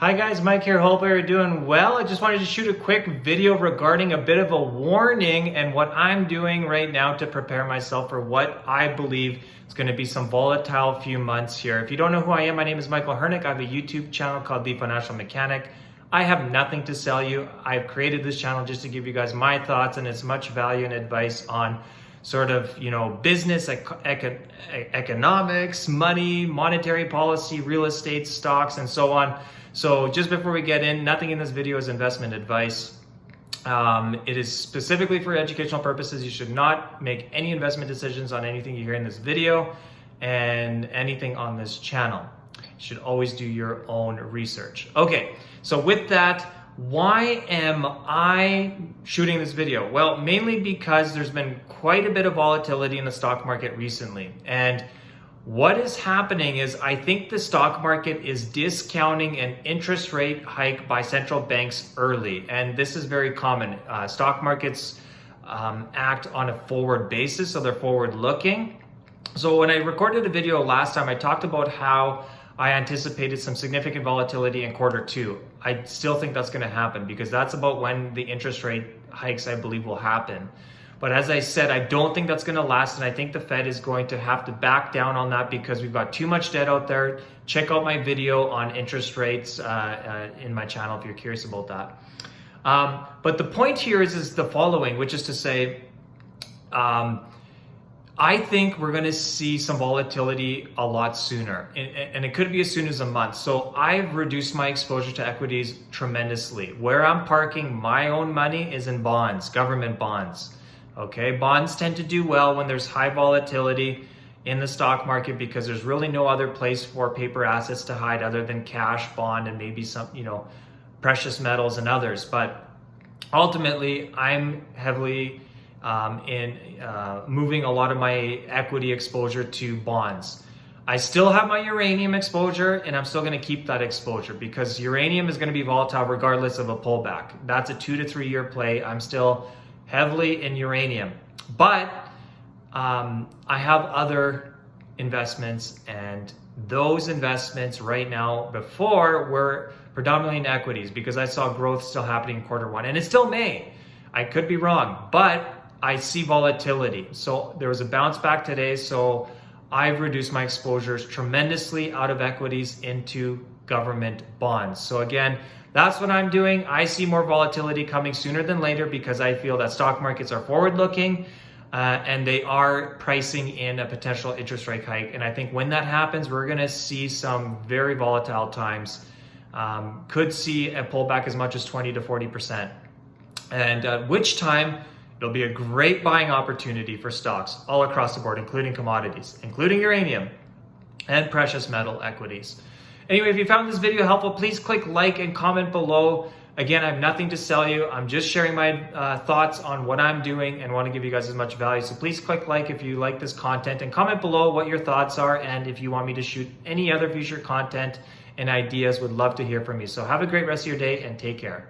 Hi guys, Mike here. Hope you're doing well. I just wanted to shoot a quick video regarding a bit of a warning and what I'm doing right now to prepare myself for what I believe is going to be some volatile few months here. If you don't know who I am, my name is Michael Hernik. I have a YouTube channel called The Financial Mechanic. I have nothing to sell you. I've created this channel just to give you guys my thoughts and as much value and advice on sort of, business, economics, money, monetary policy, real estate, stocks, and so on. So just before we get in, nothing in this video is investment advice. It is specifically for educational purposes. You should not make any investment decisions on anything you hear in this video and anything on this channel. You should always do your own research. Okay, so with that, why am I shooting this video? Well, mainly because there's been quite a bit of volatility in the stock market recently. And what is happening is I think the stock market is discounting an interest rate hike by central banks early. And this is very common. Stock markets act on a forward basis, so they're forward looking. So when I recorded a video last time, I talked about how I anticipated some significant volatility in Q2. I still think that's going to happen because that's about when the interest rate hikes, I believe, will happen. But as I said, I don't think that's going to last, and I think the Fed is going to have to back down on that because we've got too much debt out there. Check out my video on interest rates in my channel if you're curious about that. But the point here is the following, which is to say, I think we're going to see some volatility a lot sooner, and it could be as soon as a month. So I've reduced my exposure to equities tremendously. Where I'm parking my own money is in bonds, government bonds. Okay, bonds tend to do well when there's high volatility in the stock market because there's really no other place for paper assets to hide other than cash, bond, and maybe some, precious metals and others. But ultimately, I'm heavily moving a lot of my equity exposure to bonds. I still have my uranium exposure, and I'm still going to keep that exposure because uranium is going to be volatile regardless of a pullback. That's a 2 to 3 year play. I'm still heavily in uranium, but I have other investments, and those investments right now before were predominantly in equities because I saw growth still happening in Q1, and it still may. I could be wrong, but I see volatility. So there was a bounce back today, so I've reduced my exposures tremendously out of equities into government bonds. So again, that's what I'm doing. I see more volatility coming sooner than later because I feel that stock markets are forward looking and they are pricing in a potential interest rate hike. And I think when that happens, we're going to see some very volatile times. Could see a pullback as much as 20 to 40%. And at which time, it'll be a great buying opportunity for stocks all across the board, including commodities, including uranium and precious metal equities. Anyway, if you found this video helpful, please click like and comment below. Again, I have nothing to sell you. I'm just sharing my thoughts on what I'm doing and want to give you guys as much value. So please click like if you like this content and comment below what your thoughts are. And if you want me to shoot any other future content and ideas, would love to hear from you. So have a great rest of your day and take care.